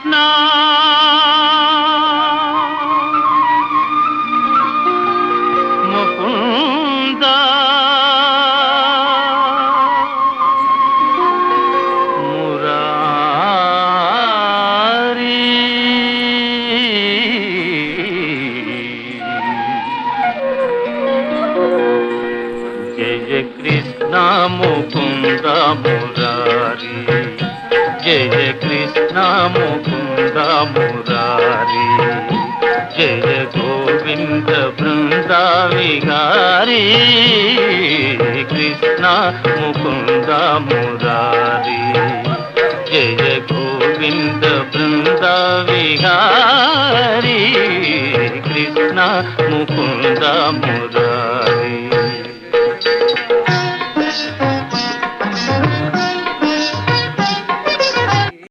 నా ముకుంద మురారి జయ కృష్ణ ముకుంద మురారి జయ కృష్ణ ముకుంద మురారి జయ గోవింద బృంద విహారీ కృష్ణ ముకుంద మురారి జయ గోవింద బృంద విహారీ కృష్ణ ముకుంద మురారి